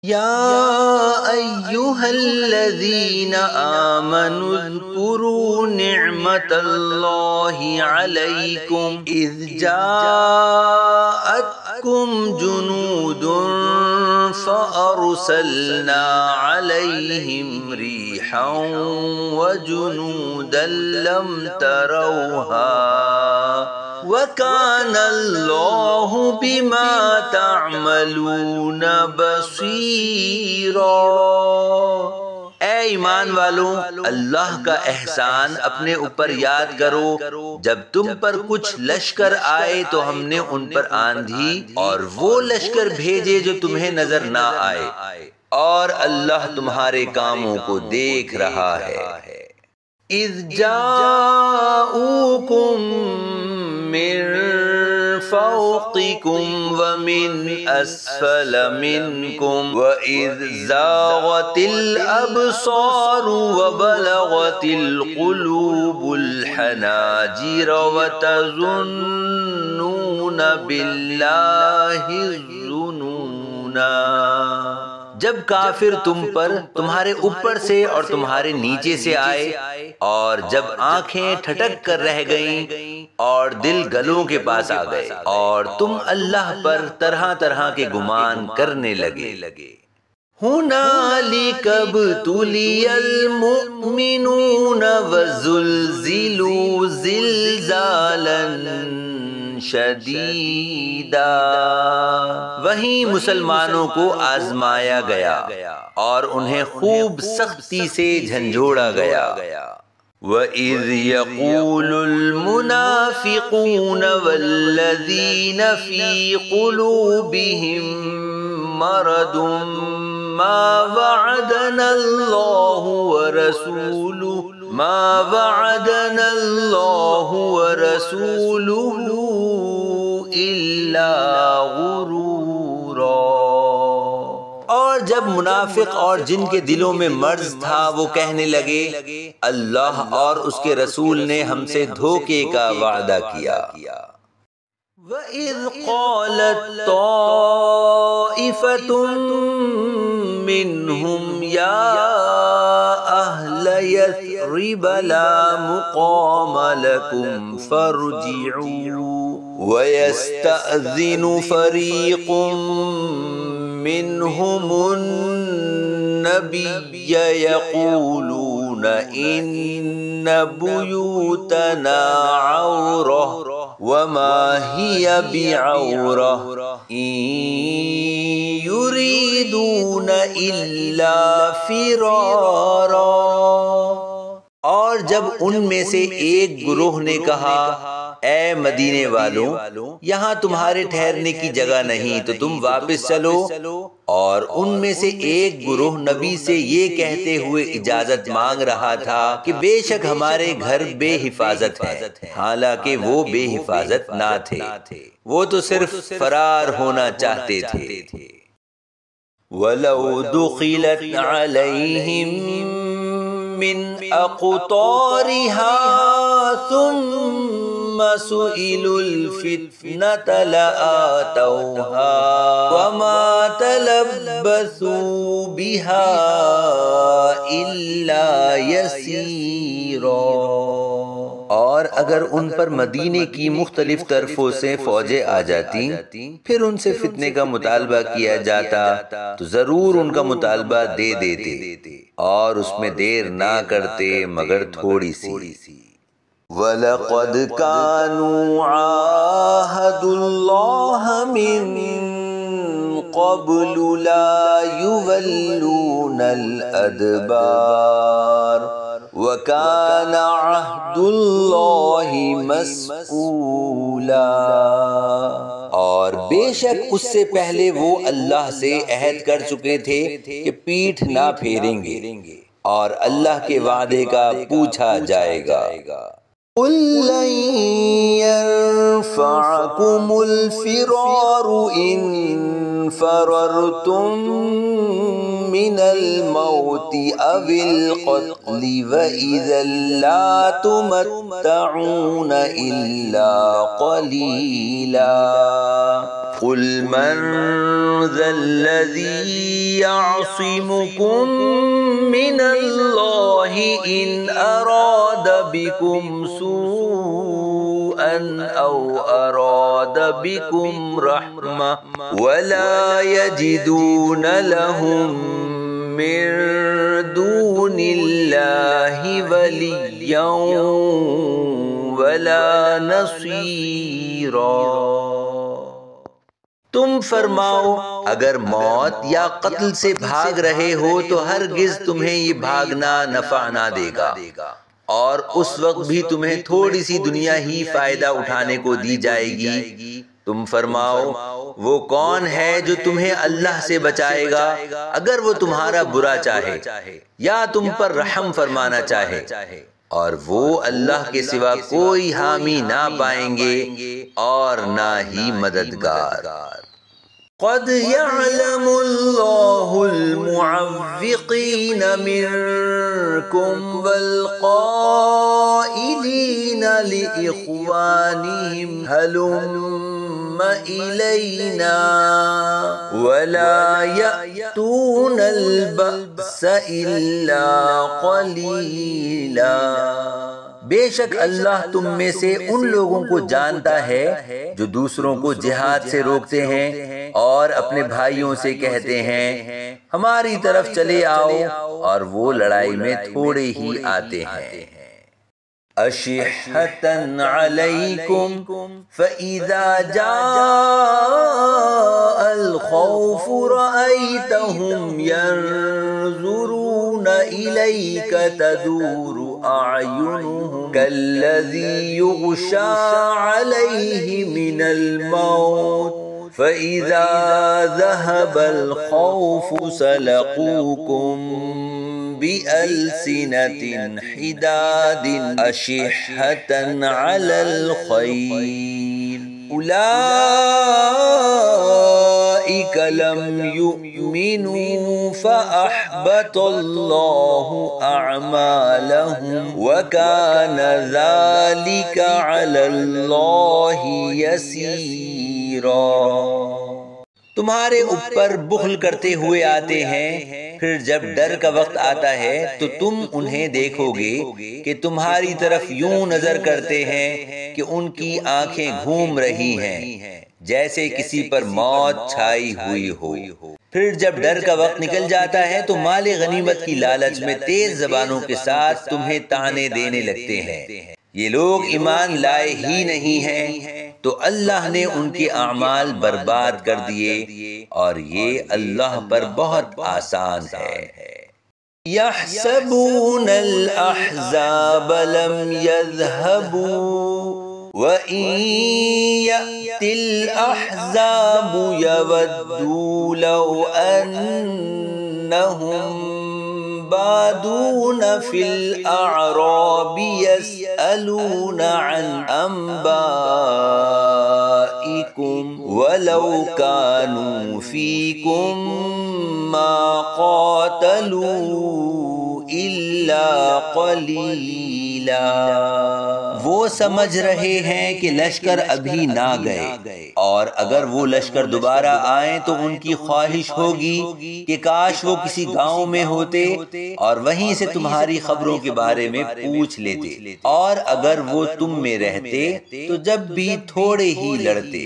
يا أيها الذين آمنوا اذكروا نعمة الله عليكم إذ جاءتكم جنود فأرسلنا عليهم ريحا وجنودا لم تروها وَكَانَ اللَّهُ بِمَا تَعْمَلُونَ بَصِيرًا۔ اے ایمان والوں، اللہ کا احسان اپنے اوپر یاد کرو۔ جب تم پر کچھ لشکر آئے تو ہم نے ان پر آندھی اور وہ لشکر بھیجے جو تمہیں نظر نہ آئے، اور اللہ تمہارے کاموں کو دیکھ رہا ہے۔ اِذْ جَاءُوكُم من فوقكم ومن أسفل منكم وإذ زاغت الأبصار وبلغت القلوب الحناجر وتظنون بالله الظنونا۔ جب کافر تم پر تمہارے اوپر سے اور تمہارے نیچے سے آئے، اور جب آنکھیں ٹھٹک کر رہ گئیں اور دل گلوں کے پاس آ گئے، اور تم اللہ پر طرح طرح کے گمان کرنے لگے۔ هُنَالِكَ ابْتُلِيَ الْمُؤْمِنُونَ وَزُلْزِلُوا زِلْزَالًا شدیدا۔ وہیں مسلمانوں کو آزمایا گیا اور انہیں خوب سختی سے جھنجھوڑا گیا۔ وَإِذْ يَقُولُ الْمُنَافِقُونَ وَالَّذِينَ فِي قُلُوبِهِم مَّرَضٌ مَّا وَعَدَنَا اللَّهُ وَرَسُولُهُ إِلَّا غُرُورًا۔ اور جب منافق اور جن کے دلوں میں مرض تھا وہ کہنے لگے، اللہ اور اس کے رسول نے ہم سے دھوکے کا وعدہ کیا۔ وَإِذْ قَالَتْ طَائِفَةٌ مِّنْهُمْ يَا أَهْلَ يَثْرِبَ لَا مُقَامَ لَكُمْ فَارْجِعُوا وَيَسْتَأْذِنُ فَرِيقٌ مِّنْهُمُ النَّبِيَّ يَقُولُونَ إِنَّ بُيُوتَنَا عَوْرَةٌ وَمَا هِيَ بِعَوْرَةٍ إِن يُرِيدُونَ إِلَّا فِرَارًا۔ اور جب ان میں سے ایک گروہ نے کہا، اے مدینے والوں، یہاں تمہارے ٹھہرنے کی جگہ نہیں تو تم واپس چلو۔ اور ان میں سے ایک گروہ نبی سے یہ کہتے ہوئے اجازت مانگ رہا تھا کہ بے شک ہمارے گھر بے حفاظت ہیں، حالانکہ وہ بے حفاظت نہ تھے، وہ تو صرف فرار ہونا چاہتے تھے۔ وَلَوْ دُخِلَتْ عَلَيْهِمْ مِنْ أَقْطَارِهَا ثُمَّ سُئِلُوا الْفِتْنَةَ لَآتَوْهَا وَمَا تَلَبَّثُوا بِهَا إِلَّا يَسِيرًا۔ اور اگر ان پر مدینے کی مختلف طرفوں سے فوجیں آ جاتی، پھر ان سے فتنے کا مطالبہ کیا جاتا تو ضرور ان کا مطالبہ دے دیتے، اور اس میں دیر نہ کرتے مگر تھوڑی سی۔ وَلَقَدْ كَانُوا عَاهَدُوا اللَّهَ مِن قَبْلُ لَا يُوَلُّونَ الْأَدْبَارَ وَكَانَ عَهْدُ اللَّهِ مَسْئُولًا۔ اور بے شک اس سے پہلے وہ اللہ سے عہد کر چکے تھے کہ پیٹھ نہ پھیریں گے، اور اللہ کے وعدے کا پوچھا جائے گا۔ قُل لَّن يَنفَعَكُمُ الْفِرَارُ إِن فَرَرْتُم مِّنَ الْمَوْتِ أَوِ الْقَتْلِ وَإِذًا لَّا تُمَتَّعُونَ إِلَّا قَلِيلًا۔ قل من ذا الذي يعصمكم من الله إن أراد بكم سوءا أو أراد بكم رحمة ولا يجدون لهم من دون الله وليا ولا نصيرا۔ تم فرماؤ اگر موت یا قتل سے بھاگ رہے ہو تو ہرگز تمہیں یہ بھاگنا نفع نہ دے گا، اور اس وقت بھی تمہیں تھوڑی سی دنیا ہی فائدہ اٹھانے کو دی جائے گی۔ تم فرماؤ وہ کون ہے جو تمہیں اللہ سے بچائے گا اگر وہ تمہارا برا چاہے یا تم پر رحم فرمانا چاہے، اور وہ اللہ کے سوا کوئی حامی نہ پائیں گے اور نہ ہی مددگار۔ قد يعلم الله المعوقين منكم والقائلين لإخوانهم هلم إلينا ولا يأتون البأس إلا قليلا۔ بے شک اللہ تم میں سے ان لوگوں کو جانتا ہے جو دوسروں کو جہاد سے روکتے ہیں اور اپنے بھائیوں سے کہتے ہیں ہماری طرف چلے آؤ، اور وہ لڑائی میں تھوڑے ہی آتے ہیں۔ أشحة عليكم فإذا جاء الخوف رأيتهم ينظرون إليك تدور أعينهم كالذي يغشى عليه من الموت فإذا ذهب الخوف سلقوكم بألسنة حداد أشحة على الخير أولئك لم يؤمنوا فأحبط الله أعمالهم وكان ذلك على الله يسيرا۔ تمہارے اوپر بخل کرتے ہوئے آتے ہیں، پھر جب ڈر کا وقت آتا ہے تو تم انہیں دیکھو گے کہ تمہاری طرف یوں نظر کرتے ہیں کہ ان کی آنکھیں گھوم رہی ہیں جیسے کسی پر موت چھائی ہوئی ہو۔ پھر جب ڈر کا وقت نکل جاتا ہے تو مال غنیمت کی لالچ میں تیز زبانوں کے ساتھ تمہیں طعنے دینے لگتے ہیں۔ یہ لوگ ایمان لائے ہی نہیں ہیں تو اللہ نے ان کے اعمال برباد کر دیے، اور یہ اللہ پر بہت آسان ہے۔ يحسبون الأحزاب لم يذهبوا وإن يأتي الأحزاب يودوا لو أنهم بادون في الأعراب يسألون عن أنبائكم ولو كانوا فيكم ما قاتلوا إلا قليلا۔ وہ سمجھ رہے ہیں کہ لشکر ابھی نہ گئے، اور اگر وہ لشکر دوبارہ آئیں تو ان کی خواہش ہوگی کہ کاش وہ کسی گاؤں میں ہوتے اور وہیں سے تمہاری خبروں کے بارے میں پوچھ لیتے، اور اگر وہ تم میں رہتے تو جب بھی تھوڑے ہی لڑتے۔